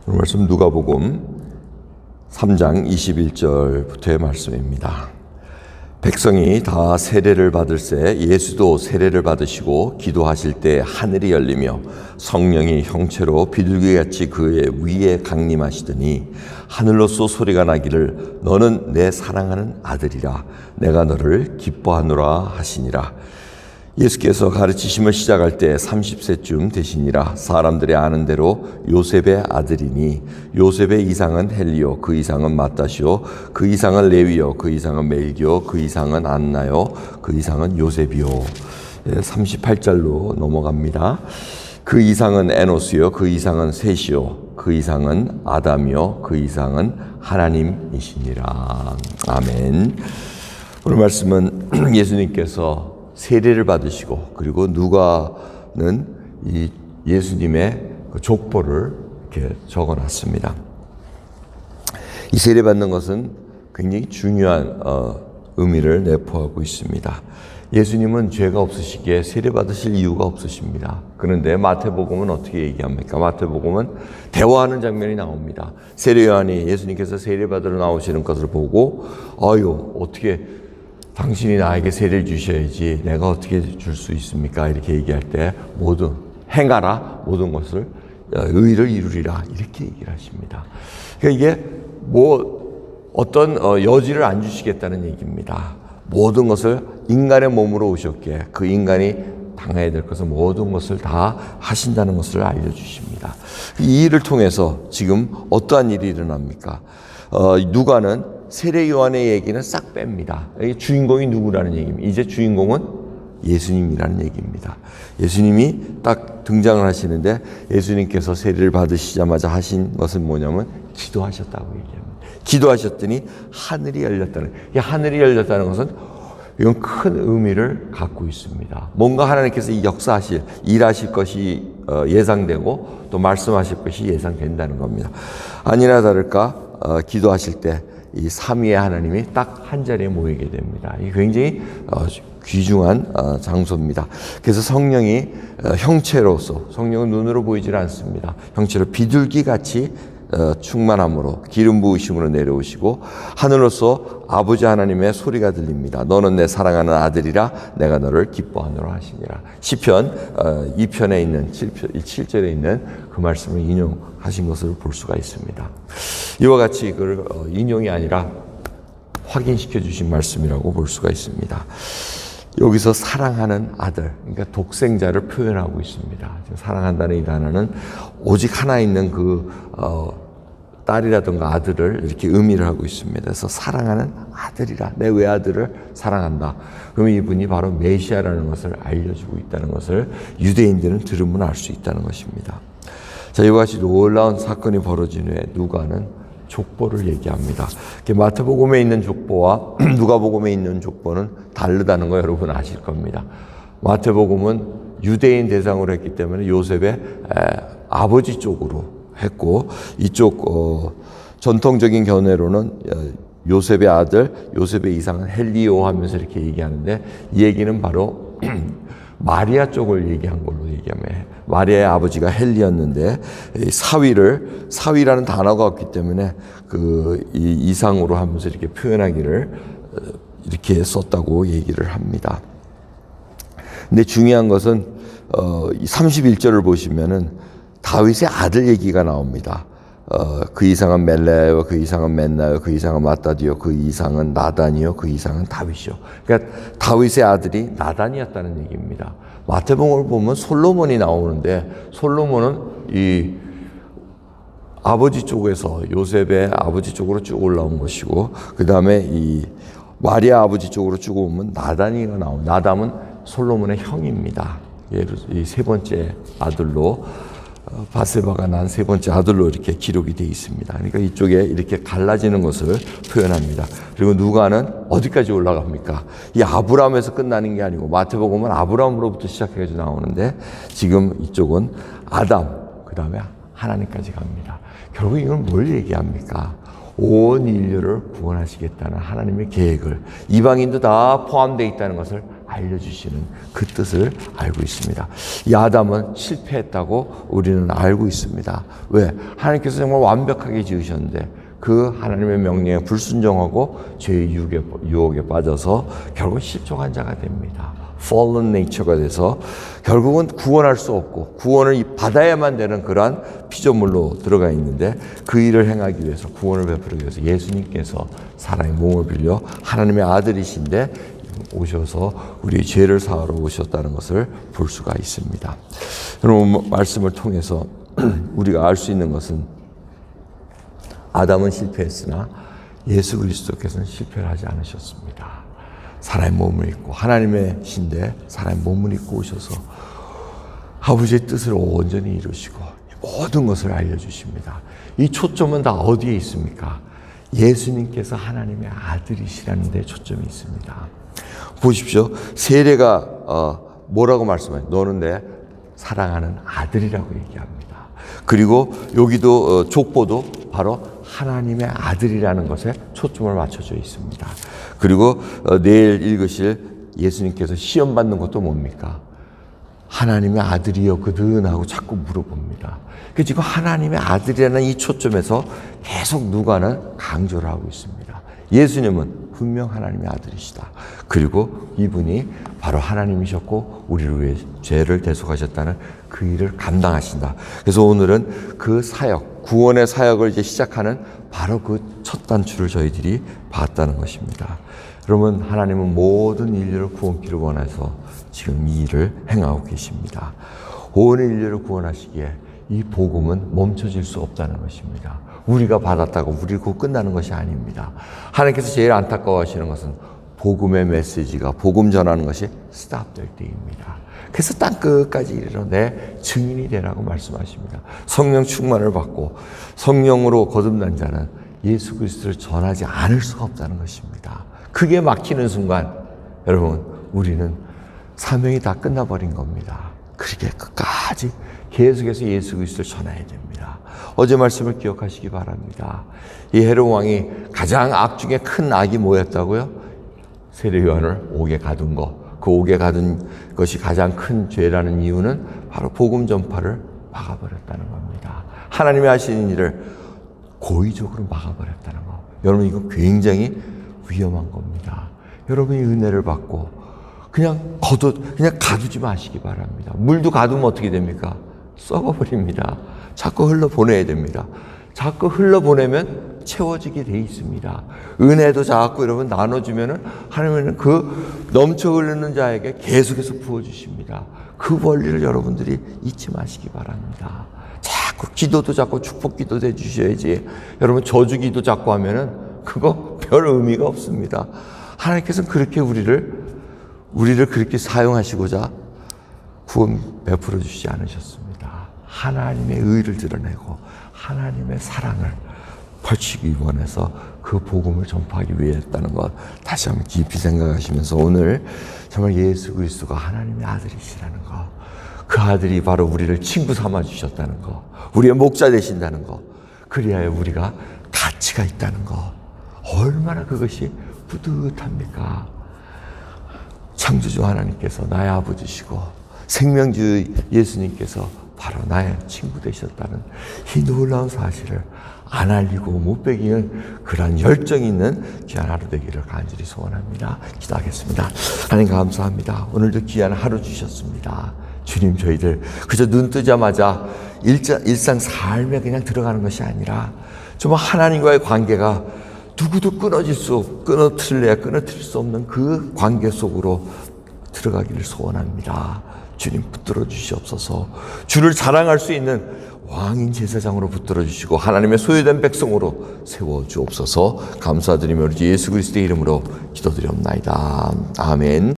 오늘 말씀 누가복음 3장 21절부터의 말씀입니다. 백성이 다 세례를 받을새 예수도 세례를 받으시고 기도하실 때 하늘이 열리며 성령이 형체로 비둘기같이 그의 위에 강림하시더니 하늘로서 소리가 나기를 너는 내 사랑하는 아들이라 내가 너를 기뻐하노라 하시니라. 예수께서 가르치심을 시작할 때 30세쯤 되시니라. 사람들이 아는 대로 요셉의 아들이니 요셉의 이상은 헬리오, 그 이상은 마따시오, 그 이상은 레위오, 그 이상은 멜기오, 그 이상은 안나요, 그 이상은 요셉이요. 38절로 넘어갑니다. 그 이상은 에노스요, 그 이상은 셋이요, 그 이상은 아담이요, 그 이상은 하나님이시니라. 아멘. 오늘 말씀은 예수님께서 세례를 받으시고 그리고 누가는 이 예수님의 그 족보를 이렇게 적어놨습니다. 이 세례 받는 것은 굉장히 중요한 의미를 내포하고 있습니다. 예수님은 죄가 없으시기에 세례 받으실 이유가 없으십니다. 그런데 마태복음은 어떻게 얘기합니까? 마태복음은 대화하는 장면이 나옵니다. 세례 요한이 예수님께서 세례 받으러 나오시는 것을 보고 어떻게 당신이 나에게 세례를 주셔야지 내가 어떻게 줄 수 있습니까? 이렇게 얘기할 때 모든 행하라 모든 것을 의를 이루리라 이렇게 얘기를 하십니다. 그러니까 이게 어떤 여지를 안 주시겠다는 얘기입니다. 모든 것을 인간의 몸으로 오셨기에 그 인간이 당해야 될 것은 모든 것을 다 하신다는 것을 알려주십니다. 이 일을 통해서 지금 어떠한 일이 일어납니까? 누가는 세례 요한의 얘기는 싹 뺍니다. 주인공이 누구라는 얘기입니다. 이제 주인공은 예수님이라는 얘기입니다. 예수님이 딱 등장을 하시는데 예수님께서 세례를 받으시자마자 하신 것은 뭐냐면 기도하셨다고 얘기합니다. 기도하셨더니 하늘이 열렸다는. 이 하늘이 열렸다는 것은 이건 큰 의미를 갖고 있습니다. 뭔가 하나님께서 일하실 것이 예상되고 또 말씀하실 것이 예상된다는 겁니다. 아니나 다를까 기도하실 때 이 삼위의 하나님이 딱 한 자리에 모이게 됩니다. 이게 굉장히 귀중한 장소입니다. 그래서 성령이 형체로서, 성령은 눈으로 보이질 않습니다. 형체로 비둘기같이 충만함으로 기름 부으심으로 내려오시고 하늘로서 아버지 하나님의 소리가 들립니다. 너는 내 사랑하는 아들이라 내가 너를 기뻐하노라 하시니라. 시편 2편에 있는 7절에 있는 그 말씀을 인용하신 것을 볼 수가 있습니다. 이와 같이 그걸 인용이 아니라 확인시켜 주신 말씀이라고 볼 수가 있습니다. 여기서 사랑하는 아들, 그러니까 독생자를 표현하고 있습니다. 사랑한다는 이 단어는 오직 하나 있는 그 딸이라든가 아들을 이렇게 의미를 하고 있습니다. 그래서 사랑하는 아들이라, 내 외아들을 사랑한다. 그러면 이분이 바로 메시아라는 것을 알려주고 있다는 것을 유대인들은 들으면 알 수 있다는 것입니다. 자, 이와 같이 놀라운 사건이 벌어진 후에 누가는 족보를 얘기합니다. 마태복음에 있는 족보와 누가복음에 있는 족보는 다르다는 거 여러분 아실 겁니다. 마태복음은 유대인 대상으로 했기 때문에 요셉의 아버지 쪽으로 했고 이쪽 전통적인 견해로는 요셉의 아들, 요셉의 이상은 헬리오 하면서 이렇게 얘기하는데 이 얘기는 바로 마리아 쪽을 얘기한 걸로 얘기하면 마리아의 아버지가 헬리였는데 사위라는 단어가 없기 때문에 이 이상으로 하면서 이렇게 표현하기를 이렇게 썼다고 얘기를 합니다. 근데 중요한 것은 31절을 보시면은 다윗의 아들 얘기가 나옵니다. 그 이상은 멜레요, 그 이상은 맨나요, 그 이상은 마따디요, 그 이상은 나단이요, 그 이상은 다윗이요. 그러니까 다윗의 아들이 나단이었다는 얘기입니다. 마태복음을 보면 솔로몬이 나오는데 솔로몬은 이 아버지 쪽에서 요셉의 아버지 쪽으로 쭉 올라온 것이고 그 다음에 이 마리아 아버지 쪽으로 쭉 오면 나단이가 나옵니다. 나단은 솔로몬의 형입니다. 이 세 번째 아들로 바세바가 난 세 번째 아들로 이렇게 기록이 되어 있습니다. 그러니까 이쪽에 이렇게 갈라지는 것을 표현합니다. 그리고 누가는 어디까지 올라갑니까? 이 아브라함에서 끝나는 게 아니고 마태복음은 아브라함으로부터 시작해서 나오는데 지금 이쪽은 아담, 그 다음에 하나님까지 갑니다. 결국 이건 뭘 얘기합니까? 온 인류를 구원하시겠다는 하나님의 계획을 이방인도 다 포함되어 있다는 것을 알려주시는 그 뜻을 알고 있습니다. 이 아담은 실패했다고 우리는 알고 있습니다. 왜? 하나님께서 정말 완벽하게 지으셨는데 그 하나님의 명령에 불순종하고 죄의 유혹에 빠져서 결국 실족한 자가 됩니다. fallen nature가 돼서 결국은 구원할 수 없고 구원을 받아야만 되는 그러한 피조물로 들어가 있는데 그 일을 행하기 위해서 구원을 베푸기 위해서 예수님께서 사람의 몸을 빌려 하나님의 아들이신데 오셔서 우리의 죄를 사하러 오셨다는 것을 볼 수가 있습니다. 여러분 말씀을 통해서 우리가 알 수 있는 것은 아담은 실패했으나 예수 그리스도께서는 실패를 하지 않으셨습니다. 사람의 몸을 입고 하나님의 신데 사람의 몸을 입고 오셔서 아버지의 뜻을 온전히 이루시고 모든 것을 알려주십니다. 이 초점은 다 어디에 있습니까? 예수님께서 하나님의 아들이시라는 데 초점이 있습니다. 보십시오. 세례가 뭐라고 말씀해요? 너는 내 사랑하는 아들이라고 얘기합니다. 그리고 여기도 족보도 바로 하나님의 아들이라는 것에 초점을 맞춰져 있습니다. 그리고 내일 읽으실 예수님께서 시험 받는 것도 뭡니까? 하나님의 아들이었거든 하고 자꾸 물어봅니다. 그래서 지금 하나님의 아들이라는 이 초점에서 계속 누가는 강조를 하고 있습니다. 예수님은 분명 하나님의 아들이시다. 그리고 이분이 바로 하나님이셨고 우리를 위해 죄를 대속하셨다는 그 일을 감당하신다. 그래서 오늘은 그 사역, 구원의 사역을 이제 시작하는 바로 그 첫 단추를 저희들이 봤다는 것입니다. 여러분, 하나님은 모든 인류를 구원기를 원해서 지금 이 일을 행하고 계십니다. 온 인류를 구원하시기에 이 복음은 멈춰질 수 없다는 것입니다. 우리가 받았다고 우리고 끝나는 것이 아닙니다. 하나님께서 제일 안타까워하시는 것은 복음의 메시지가 복음 전하는 것이 스탑될 때입니다. 그래서 땅 끝까지 이르러 내 증인이 되라고 말씀하십니다. 성령 충만을 받고 성령으로 거듭난 자는 예수 그리스도를 전하지 않을 수가 없다는 것입니다. 그게 막히는 순간 여러분 우리는 사명이 다 끝나버린 겁니다. 그렇게 끝까지 계속해서 예수 그리스도를 전해야 됩니다. 어제 말씀을 기억하시기 바랍니다. 이 헤롯 왕이 가장 악 중에 큰 악이 뭐였다고요? 세례 요한을 옥에 가둔 것. 그 옥에 가둔 것이 가장 큰 죄라는 이유는 바로 복음 전파를 막아버렸다는 겁니다. 하나님이 하시는 일을 고의적으로 막아버렸다는 것. 여러분 이거 굉장히 위험한 겁니다. 여러분이 은혜를 받고 그냥 가두지 마시기 바랍니다. 물도 가두면 어떻게 됩니까? 썩어버립니다. 자꾸 흘러보내야 됩니다. 자꾸 흘러보내면 채워지게 돼 있습니다. 은혜도 자꾸 여러분 나눠주면은 하나님은 그 넘쳐 흐르는 자에게 계속해서 부어주십니다. 그 원리를 여러분들이 잊지 마시기 바랍니다. 자꾸 기도도 자꾸 축복 기도도 해주셔야지. 여러분 저주 기도 자꾸 하면은 그거 별 의미가 없습니다. 하나님께서는 그렇게 우리를 그렇게 사용하시고자 구원 베풀어 주시지 않으셨습니다. 하나님의 의를 드러내고 하나님의 사랑을 펼치기 원해서 그 복음을 전파하기 위해 했다는 것 다시 한번 깊이 생각하시면서 오늘 정말 예수 그리스도가 하나님의 아들이시라는 것, 그 아들이 바로 우리를 친구 삼아 주셨다는 것, 우리의 목자 되신다는 것, 그리하여 우리가 가치가 있다는 것, 얼마나 그것이 뿌듯합니까? 창조주 하나님께서 나의 아버지시고 생명주 예수님께서 바로 나의 친구 되셨다는 이 놀라운 사실을 안 알리고 못 배기는 그런 열정 있는 귀한 하루 되기를 간절히 소원합니다. 기도하겠습니다. 하나님 감사합니다. 오늘도 귀한 하루 주셨습니다. 주님 저희들 그저 눈 뜨자마자 일상 삶에 그냥 들어가는 것이 아니라 정말 하나님과의 관계가 누구도 끊어질 수 끊어뜨릴 수 없는 그 관계 속으로 들어가기를 소원합니다. 주님 붙들어 주시옵소서. 주를 자랑할 수 있는 왕인 제사장으로 붙들어 주시고 하나님의 소유된 백성으로 세워 주옵소서. 감사드리며 우리 예수 그리스도의 이름으로 기도드리옵나이다. 아멘.